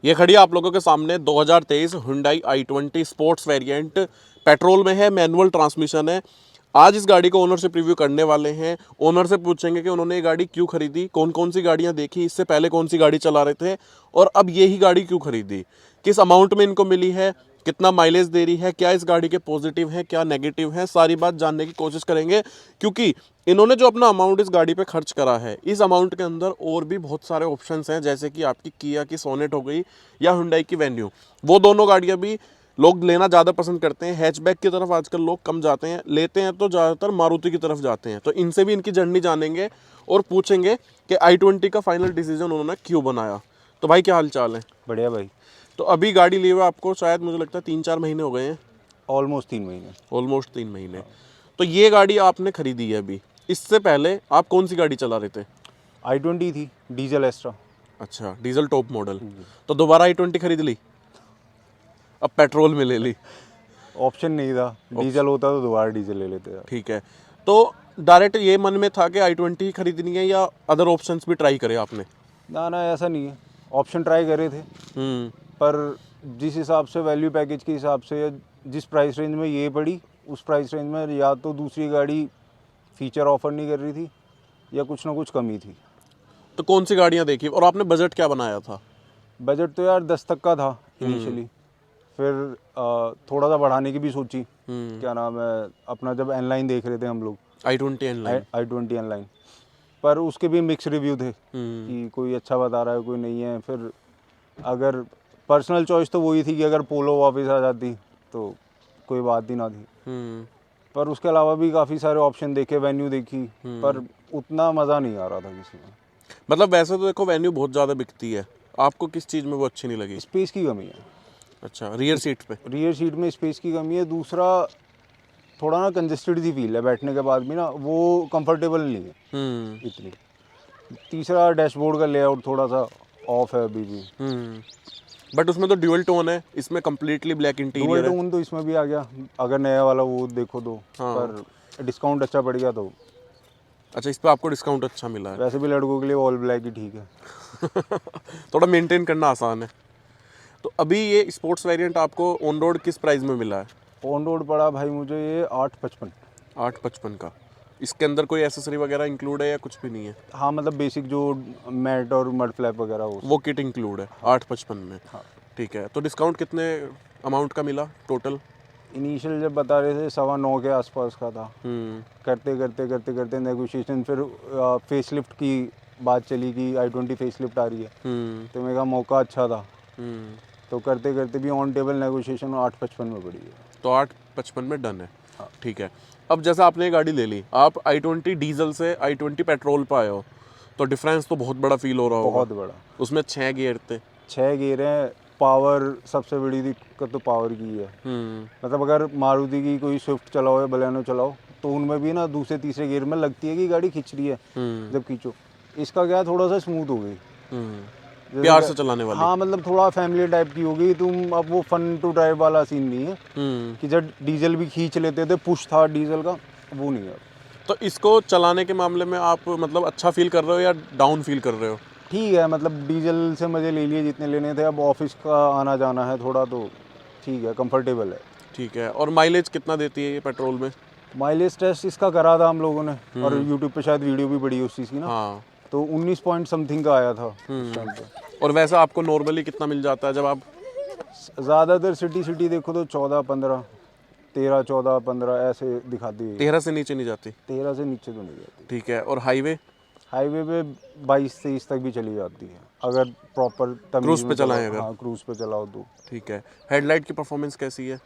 ये खड़ी है आप लोगों के सामने 2023 Hyundai i20 sports variant, petrol में है, मैनुअल ट्रांसमिशन है। आज इस गाड़ी को ओनर से प्रीव्यू करने वाले हैं। ओनर से पूछेंगे कि उन्होंने ये गाड़ी क्यों खरीदी, कौन कौन सी गाड़ियां देखी, इससे पहले कौन सी गाड़ी चला रहे थे और अब यही गाड़ी क्यों खरीदी, किस अमाउंट में इनको मिली है, कितना माइलेज दे रही है, क्या इस गाड़ी के पॉजिटिव हैं, क्या नेगेटिव हैं, सारी बात जानने की कोशिश करेंगे। क्योंकि इन्होंने जो अपना अमाउंट इस गाड़ी पे खर्च करा है, इस अमाउंट के अंदर और भी बहुत सारे ऑप्शंस हैं, जैसे कि आपकी किया की सोनेट हो गई या हुंडई की वेन्यू। वो दोनों गाड़ियां भी लोग लेना ज़्यादा पसंद करते हैं। हैचबैक की तरफ आजकल लोग कम जाते हैं, लेते हैं तो ज़्यादातर मारुति की तरफ जाते हैं। तो इनसे भी इनकी जर्नी जानेंगे और पूछेंगे कि i20 का फाइनल डिसीजन उन्होंने क्यों बनाया। तो भाई क्या हाल चाल है? बढ़िया भाई। तो अभी गाड़ी लिए हुए आपको शायद मुझे लगता है 3-4 महीने हो गए हैं। ऑलमोस्ट 3 महीने। ऑलमोस्ट 3 महीने। तो ये गाड़ी आपने खरीदी है अभी, इससे पहले आप कौन सी गाड़ी चला रहे थे? i20 थी, डीजल एस्ट्रा। अच्छा, डीजल टॉप मॉडल। तो दोबारा i20 खरीद ली, अब पेट्रोल में ले ली? ऑप्शन नहीं था, डीजल होता तो दोबारा डीजल ले लेते यार। ठीक है। तो डायरेक्ट ये मन में था कि i20 ही खरीदनी है या अदर ऑप्शंस भी ट्राई करे आपने? ना ऐसा नहीं है, ऑप्शन ट्राई करे थे पर जिस हिसाब से वैल्यू पैकेज के हिसाब से या जिस प्राइस रेंज में ये पड़ी, उस प्राइस रेंज में या तो दूसरी गाड़ी फीचर ऑफर नहीं कर रही थी या कुछ ना कुछ कमी थी। तो कौन सी गाड़ियाँ देखी और आपने बजट क्या बनाया था? बजट तो यार 10 तक का था इनिशियली, फिर थोड़ा सा बढ़ाने की भी सोची। क्या नाम है अपना, जब एनलाइन देख रहे थे हम लोग, i20 एनलाइन। i20 एनलाइन, पर उसके भी मिक्स रिव्यू थे कि कोई अच्छा बता रहा है, कोई नहीं है। फिर अगर पर्सनल चॉइस तो वही थी कि अगर पोलो वापस आ जाती तो कोई बात ही ना थी। पर उसके अलावा भी काफ़ी सारे ऑप्शन देखे, वेन्यू देखी, पर उतना मज़ा नहीं आ रहा था किसी में। मतलब वैसे तो देखो वेन्यू बहुत ज़्यादा बिकती है, आपको किस चीज़ में वो अच्छी नहीं लगी? स्पेस की कमी है। अच्छा, रियर सीट पे? रियर सीट में स्पेस की कमी है। दूसरा, थोड़ा ना कंजेस्टेड सी फील है बैठने के बाद भी ना, वो कंफर्टेबल नहीं है इतनी। तीसरा, डैशबोर्ड का लेआउट थोड़ा सा ऑफ है अभी भी। बट उसमें तो ड्यूअल टोन है, इसमें completely black interior dual tone तो इसमें भी आ गया अगर नया वाला वो देखो तो। हाँ। पर डिस्काउंट अच्छा पड़ गया तो। अच्छा, इस पे आपको डिस्काउंट अच्छा मिला है। वैसे भी लड़कों के लिए ऑल ब्लैक ही ठीक है। थोड़ा मेंटेन करना आसान है। तो अभी ये स्पोर्ट्स वेरिएंट आपको ऑन रोड किस प्राइस में मिला है? ऑन रोड पड़ा भाई मुझे ये 855। 855 का। इसके अंदर कोई एसेसरी वगैरह इंक्लूड है या कुछ भी नहीं है? हाँ, मतलब बेसिक जो मैट और मड फ्लैप वगैरह वो किट इंक्लूड है 855 में? हाँ। ठीक है। तो डिस्काउंट कितने अमाउंट का मिला टोटल? इनिशियल जब बता रहे थे 9.25 के आसपास का था। करते करते नेगोशिएशन, फिर फेस लिफ्ट की बात चली कि i20 फेस लिफ्ट आ रही है, तो मेरा मौका अच्छा था। तो करते करते भी ऑन टेबल नेगोशिएशन 855 में पड़ी है। तो 855 में डन है। हाँ। ठीक है। अब जैसे आपने ये गाड़ी ले ली, आप i20 डीजल से i20 पेट्रोल पे आए हो, तो डिफरेंस तो बहुत बड़ा फील हो रहा होगा। बहुत बड़ा। उसमें 6 गियर थे। 6 गियर हैं। पावर सबसे बड़ी दिक्कत तो पावर की है। मतलब अगर मारुति की कोई स्विफ्ट चलाओ या बलेनो चलाओ तो उनमें भी ना दूसरे तीसरे गियर में लगती है कि गाड़ी खींच रही है जब खींचो। इसका क्या, थोड़ा सा स्मूथ हो गई, प्यार से चलाने वाली। हाँ, मतलब थोड़ा फैमिली टाइप की हो गई तुम। अब वो फन टू ड्राइव वाला सीन नहीं है कि जब डीजल भी खींच लेते थे, पुश था डीजल का, वो नहीं है। तो इसको चलाने के मामले में आप मतलब अच्छा फील कर रहे हो या डाउन फील कर रहे हो? ठीक है, मतलब डीजल से मज़े ले लिए जितने लेने थे। अब ऑफिस का आना जाना है थोड़ा, तो ठीक है, कंफर्टेबल है। ठीक है। और माइलेज कितना देती है ये पेट्रोल में? माइलेज टेस्ट इसका करा था हम लोगों ने, और यूट्यूब पे शायद वीडियो भी पड़ी उस चीज़ की ना। हाँ। तो 19 पॉइंट समथिंग का आया था उस टाइम पे। और वैसा आपको नॉर्मली कितना मिल जाता है जब आप? ज़्यादातर सिटी देखो तो 14-15, 13-14-15 ऐसे दिखाती है। 13 से नीचे नहीं जाती? 13 से नीचे तो नहीं जाती। ठीक है। और हाईवे पे 22-23 तक भी चली जाती है अगर प्रॉपर क्रूज पे चलाएं अगर? हाँ, क्रूज पे चलाओ तो। ठीक है। हेडलाइट की परफॉर्मेंस कैसी है?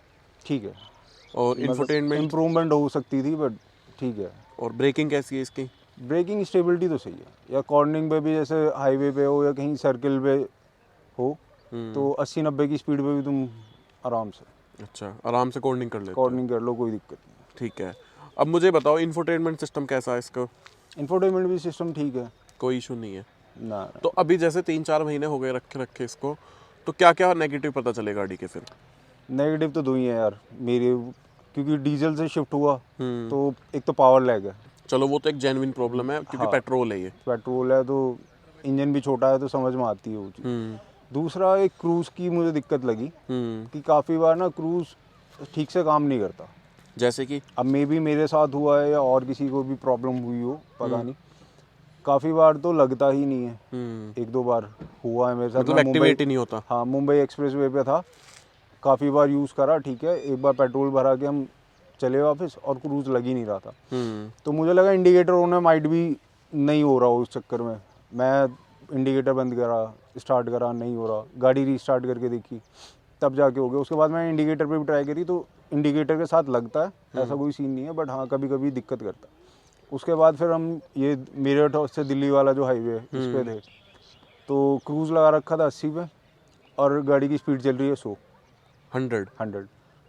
ठीक है। और इंफोटेनमेंट? इम्प्रूवमेंट हो सकती थी बट ठीक है। और ब्रेकिंग कैसी है इसकी? ब्रेकिंग स्टेबिलिटी तो सही है। या कॉर्नरिंग पे भी, जैसे हाईवे पे हो या कहीं सर्किल पे हो, तो 80-90 की स्पीड पे भी तुम आराम से। अच्छा, आराम से कॉर्निंग कर लेते हो? कॉर्निंग कर लो, कोई दिक्कत नहीं। ठीक है। अब मुझे बताओ इंफोटेनमेंट सिस्टम कैसा है इसका? इंफोटेनमेंट भी सिस्टम ठीक है, कोई इशू नहीं है ना। तो अभी जैसे 3-4 महीने हो गए रखे इसको, तो क्या क्या नेगेटिव पता चले गाड़ी के फिर? नेगेटिव तो दो ही है यार मेरे, क्योंकि डीजल से शिफ्ट हुआ तो एक तो पावर लैग है। चलो वो तो एक जेन्युइन प्रॉब्लम है क्योंकि हाँ। पेट्रोल है ये। पेट्रोल है तो इंजन भी छोटा है, तो समझ में आती है वो चीज़। दूसरा एक क्रूज़ की मुझे दिक्कत लगी कि काफ़ी बार ना क्रूज़ ठीक से काम नहीं करता। जैसे कि अब मे बी मेरे साथ हुआ है या और किसी को भी प्रॉब्लम हुई हो, पता नहीं। काफ़ी बार तो लगता ही नहीं है। एक दो बार हुआ है मेरे साथ। मतलब मैं मुंबई, एक्टिवेट ही नहीं होता। हाँ, मुंबई एक्सप्रेसवे पे था, काफ़ी बार यूज़ करा, ठीक है। एक बार पेट्रोल भरा के हम चले वापस और क्रूज़ लग ही नहीं रहा था। तो मुझे लगा इंडिकेटर ऑन है, माइट भी नहीं हो रहा उस चक्कर में। मैं इंडिकेटर बंद करा, स्टार्ट करा, नहीं हो रहा, गाड़ी रीस्टार्ट करके देखी, तब जाके हो गया। उसके बाद मैंने इंडिकेटर पे भी ट्राई करी, तो इंडिकेटर के साथ लगता है, ऐसा कोई सीन नहीं है, बट हाँ कभी कभी दिक्कत करता है। उसके बाद फिर हम ये मेरठ से दिल्ली वाला जो हाईवे है इस पे थे, तो क्रूज़ लगा रखा था 80 पे और गाड़ी की स्पीड चल रही है 100 100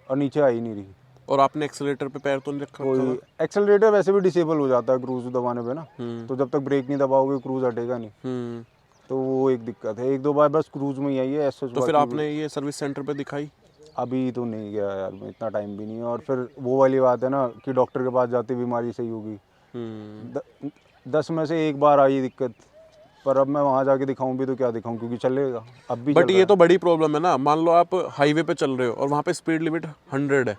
और नीचे आ ही नहीं रही। और आपने एक्सीलेटर पे पैर तो नहीं रखा कोई एक्सेलरेटर वैसे भी डिसेबल हो जाता है क्रूज़ दबाने पे ना, तो जब तक ब्रेक नहीं दबाओगे क्रूज़ हटेगा नहीं। तो वो एक दिक्कत है। एक दो बार बस क्रूज़ में ही आई है ऐसा। तो फिर आपने ये सर्विस सेंटर पे दिखाई? अभी तो नहीं गया यार, मैं इतना टाइम भी नहीं है। और फिर वो वाली बात है ना कि डॉक्टर के पास जाते बीमारी सही होगी। 10 में से एक बार आई दिक्कत, पर अब मैं वहाँ जाके दिखाऊं भी तो क्या दिखाऊं, क्योंकि चलेगा अब भी बट चल ये रहा तो बड़ी प्रॉब्लम है ना। मान लो आप हाईवे पे चल रहे हो और वहाँ पे स्पीड लिमिट 100 है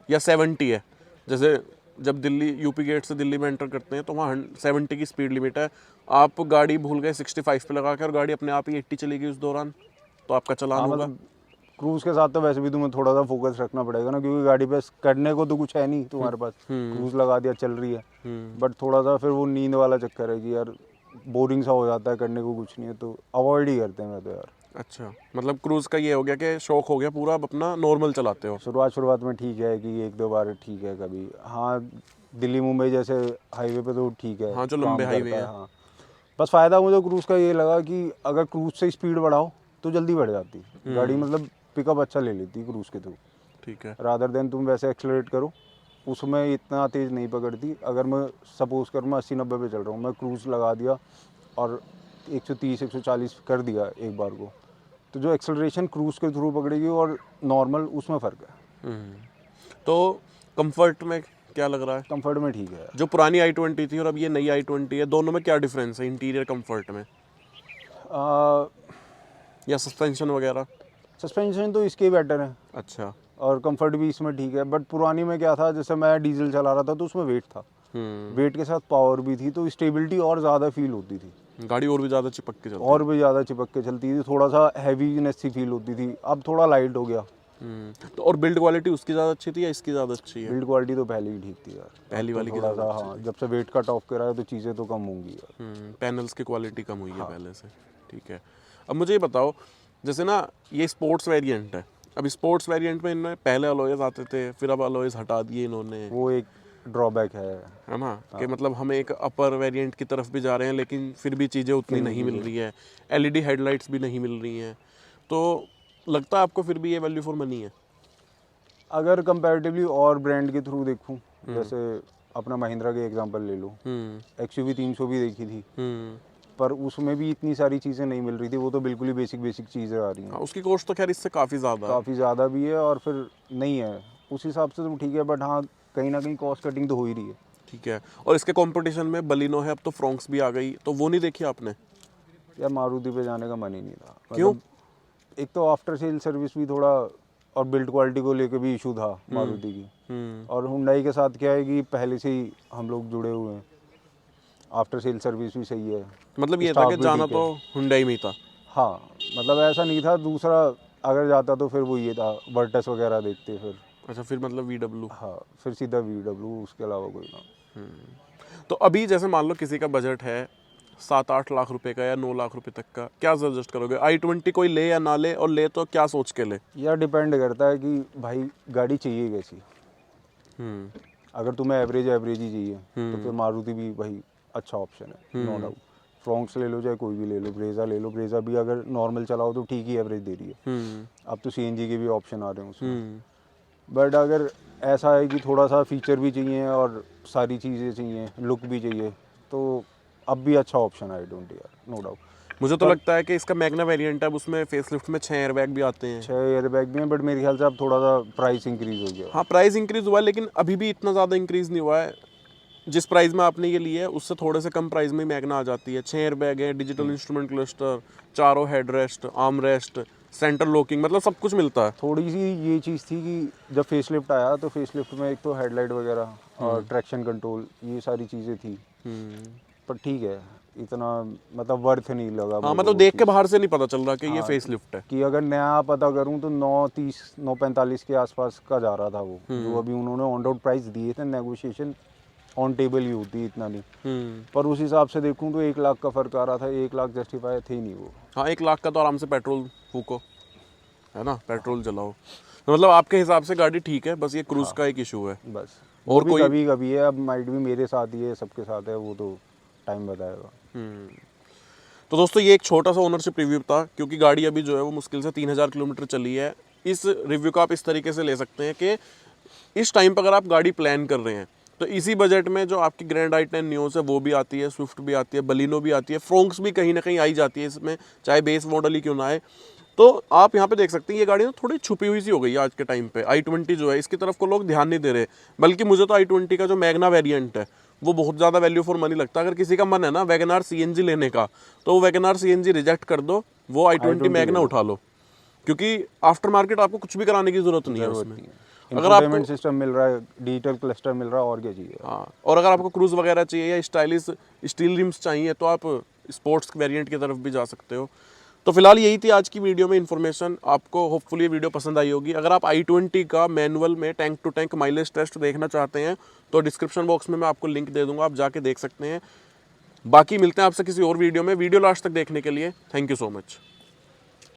या 70 है। जैसे जब दिल्ली यूपी गेट से दिल्ली में एंटर करते हैं तो वहाँ 70 की स्पीड लिमिट है। आप गाड़ी भूल गए 65 पे लगा के और गाड़ी अपने आप ही 80 चली गई उस दौरान, तो आपका चालान हाँ, होगा। मतलब क्रूज़ के साथ तो वैसे भी तुम्हें थोड़ा सा फोकस रखना पड़ेगा ना, क्योंकि गाड़ी पे करने को तो कुछ है नहीं तुम्हारे पास। क्रूज़ लगा दिया, चल रही है, बट थोड़ा सा फिर वो नींद वाला चक्कर है कि यार बोरिंग सा हो जाता है, करने को कुछ नहीं है, तो अवॉइड ही करते हैं मैं तो यार। अच्छा, मतलब क्रूज़ का ये हो गया कि शौक हो गया पूरा, अब अपना नॉर्मल चलाते हो। शुरुआत में ठीक है कि एक दो बार ठीक है कभी, हाँ दिल्ली मुंबई जैसे हाईवे पे तो ठीक है, हाँ, जो काम लंबे हाईवे करता है। हैं। हाँ, बस फ़ायदा मुझे क्रूज़ का ये लगा कि अगर क्रूज़ से स्पीड बढ़ाओ तो जल्दी बढ़ जाती गाड़ी, मतलब पिकअप अच्छा ले लेती क्रूज़ के थ्रू, ठीक है। रादर देन तुम वैसे एक्सेलरेट करो, उसमें इतना तेज़ नहीं पकड़ती। अगर मैं सपोज़ कर मैं 80-90 पे चल रहा हूँ, मैं क्रूज़ लगा दिया और 130-140 कर दिया एक बार को, तो जो एक्सेलरेशन क्रूज़ के थ्रू पकड़ेगी और नॉर्मल, उसमें फ़र्क है। तो कंफर्ट में क्या लग रहा है? कंफर्ट में ठीक है। जो पुरानी i20 थी और अब ये नई i20 है, दोनों में क्या डिफरेंस है इंटीरियर कंफर्ट में या सस्पेंशन वगैरह? सस्पेंशन तो इसके बेटर है अच्छा। और कंफर्ट भी इसमें ठीक है, बट पुरानी में क्या था, जैसे मैं डीजल चला रहा था तो उसमें वेट था, वेट के साथ पावर भी थी, तो स्टेबिलिटी और ज़्यादा फील होती थी, गाड़ी और भी ज़्यादा चिपक के चलती और भी ज़्यादा चिपक के चलती थी, थोड़ा सा हैवीनेस सी फील होती थी। अब थोड़ा लाइट हो गया। तो और बिल्ड क्वालिटी उसकी ज़्यादा अच्छी थी या इसकी ज़्यादा अच्छी है? बिल्ड क्वालिटी तो पहले ही ठीक थी यार, पहली अब वाली तो की थोड़ा ज़्यादा सा, हाँ, जब से वेट कट ऑफ करा है तो चीज़ें तो कम होंगी यार। पैनल्स की क्वालिटी कम हुई है पहले से। ठीक है। अब मुझे ये बताओ, जैसे ना ये स्पोर्ट्स वेरिएंट है, अब स्पोर्ट्स वेरिएंट में इन्होंने पहले अलॉयज़ आते थे, फिर अब अलॉयज़ हटा दिए इन्होंने, वो एक ड्रॉबैक है ना? कि मतलब हम एक अपर वेरिएंट की तरफ भी जा रहे हैं लेकिन फिर भी चीज़ें उतनी नहीं मिल रही है, एलईडी हेडलाइट्स भी नहीं मिल रही हैं, तो लगता है आपको फिर भी ये वैल्यू फॉर मनी है? अगर कंपैरेटिवली और ब्रांड के थ्रू देखूं, जैसे अपना महिंद्रा के एग्जांपल ले लो, XUV 300 भी देखी थी, पर उसमें भी इतनी सारी चीज़ें नहीं मिल रही थी, वो तो बिल्कुल ही बेसिक चीज़ें आ रही हैं। हाँ, उसकी कॉस्ट तो खैर इससे काफ़ी ज़्यादा है। काफ़ी ज़्यादा भी है और फिर नहीं है उस हिसाब से तो ठीक है, बट हाँ कहीं ना कहीं कॉस्ट कटिंग तो हो ही रही है। ठीक है। और इसके कंपटीशन में बलिनो है, अब तो फ्रोंक्स भी आ गई, तो वो नहीं देखी आपने? यार मारुति पे जाने का मन ही नहीं था। क्यों? एक तो आफ्टर सेल सर्विस भी थोड़ा, और बिल्ड क्वालिटी को लेकर भी इशू था मारुति की, और हुंडई के साथ क्या है कि पहले से ही हम लोग जुड़े हुए हैं, आफ्टर सेल सर्विस भी सही है, मतलब ये था स्टाफ कि भी जाना ठीक तो है। हुंडई में ही था। हाँ, मतलब ऐसा नहीं था, दूसरा अगर जाता तो फिर वो ये था वर्टस वगैरह देखते फिर। अच्छा, फिर मतलब VW। हाँ, फिर सीधा VW, उसके अलावा कोई ना। तो अभी जैसे मान लो किसी का बजट है 7-8 लाख रुपए का या 9 लाख रुपए तक का, क्या सजेस्ट करोगे? i20 कोई ले या ना ले, और ले तो क्या सोच के ले? यार डिपेंड करता है कि भाई गाड़ी चाहिए कैसी। अगर तुम्हें एवरेज ही चाहिए तो फिर मारुति भी भाई अच्छा ऑप्शन है, नो डाउट। फ्रोंक्स ले लो, चाहे कोई भी ले लो, ब्रेजा ले लो, ब्रेजा भी अगर नॉर्मल चलाओ तो ठीक ही एवरेज दे रही है। अब तो CNG के भी ऑप्शन आ रहे हैं उसमें, बट अगर ऐसा है कि थोड़ा सा फीचर भी चाहिए और सारी चीज़ें चाहिए, लुक भी चाहिए, तो अब भी अच्छा ऑप्शन है i20 यार, नो डाउट। मुझे तो लगता है कि इसका मैग्ना वेरिएंट है, अब उसमें फेसलिफ्ट में 6 एयरबैग भी आते हैं। 6 एयरबैग भी हैं, बट मेरे ख्याल से अब थोड़ा सा प्राइस इंक्रीज हो गया। हाँ, प्राइस इंक्रीज हुआ है लेकिन अभी भी इतना ज़्यादा इंक्रीज नहीं हुआ है। जिस प्राइस में आपने ये लिया है उससे थोड़े से कम प्राइस में मैग्ना आ जाती है। 6 एयरबैग है, डिजिटल इंस्ट्रूमेंट क्लस्टर, चारों headrest, arm rest, centre locking, मतलब सब कुछ मिलता है। थोड़ी सी ये चीज़ थी कि जब फेसलिफ्ट आया तो फेसलिफ्ट में एक तो हेडलाइट वगैरह और ट्रैक्शन कंट्रोल ये सारी चीज़ें थी, पर ठीक है, इतना मतलब वर्थ नहीं लगा हाँ मुझे मतलब वो देख के चीज़। बाहर से नहीं पता चल रहा कि ये हाँ, फेस लिफ्ट है। कि अगर नया पता करूं तो 9:30 9:45 के आसपास का जा रहा था वो, जो अभी उन्होंने ऑन रोड प्राइस दिए थे, नेगोशिएशन ऑन टेबल ही होती इतना नहीं, पर उस हिसाब से देखूं तो 1 लाख का फ़र्क आ रहा था, 1 लाख जस्टिफाई थे ही नहीं वो। हाँ 1 लाख का तो आराम से पेट्रोल फूको, है ना, पेट्रोल जलाओ। तो मतलब आपके हिसाब से गाड़ी ठीक है, बस ये क्रूज का एक इशू है। बस और और भी कोई- कभी कभी है, अब माइट भी मेरे साथ ही है, सबके साथ है, वो तो टाइम बताएगा। तो दोस्तों ये एक छोटा सा ओनरशिप रिव्यू था, क्योंकि गाड़ी अभी जो है वो मुश्किल से 3000 किलोमीटर चली है। इस रिव्यू को आप इस तरीके से ले सकते हैं कि इस टाइम पर अगर आप गाड़ी प्लान कर रहे हैं तो इसी बजट में जो आपकी ग्रैंड i10 न्यूज़ है वो भी आती है, स्विफ्ट भी आती है, बलिनो भी आती है, फ्रोंक्स भी कहीं ना कहीं आई जाती है इसमें, चाहे बेस मॉडल ही क्यों ना आए। तो आप यहाँ पे देख सकते हैं ये गाड़ी ना थोड़ी छुपी हुई सी हो गई है आज के टाइम पे। i20 जो है इसकी तरफ को लोग ध्यान नहीं दे रहे, बल्कि मुझे तो i20 का जो मैग्ना वेरिएंट है वो बहुत ज़्यादा वैल्यू फॉर मनी लगता है। अगर किसी का मन है ना वैगन CNG लेने का, तो वो वैगन CNG रिजेक्ट कर दो, वो i20 मैग्ना उठा लो, क्योंकि आफ्टर मार्केट आपको कुछ भी कराने की जरूरत नहीं है उसमें। अगर आपको इंफोटेनमेंट सिस्टम मिल रहा है, डिजिटल क्लस्टर मिल रहा है, और क्या चाहिए। हाँ, और अगर आपको क्रूज वगैरह चाहिए या स्टाइलिश स्टील रिम्स चाहिए तो आप स्पोर्ट्स वेरिएंट की तरफ भी जा सकते हो। तो फिलहाल यही थी आज की वीडियो में इन्फॉर्मेशन। आपको होपफुली ये वीडियो पसंद आई होगी। अगर आप i20 का मैनुअल में tank to tank mileage test देखना चाहते हैं तो डिस्क्रिप्शन बॉक्स में मैं आपको लिंक दे दूंगा, आप जाके देख सकते हैं। बाकी मिलते हैं आपसे किसी और वीडियो में। वीडियो लास्ट तक देखने के लिए थैंक यू सो मच।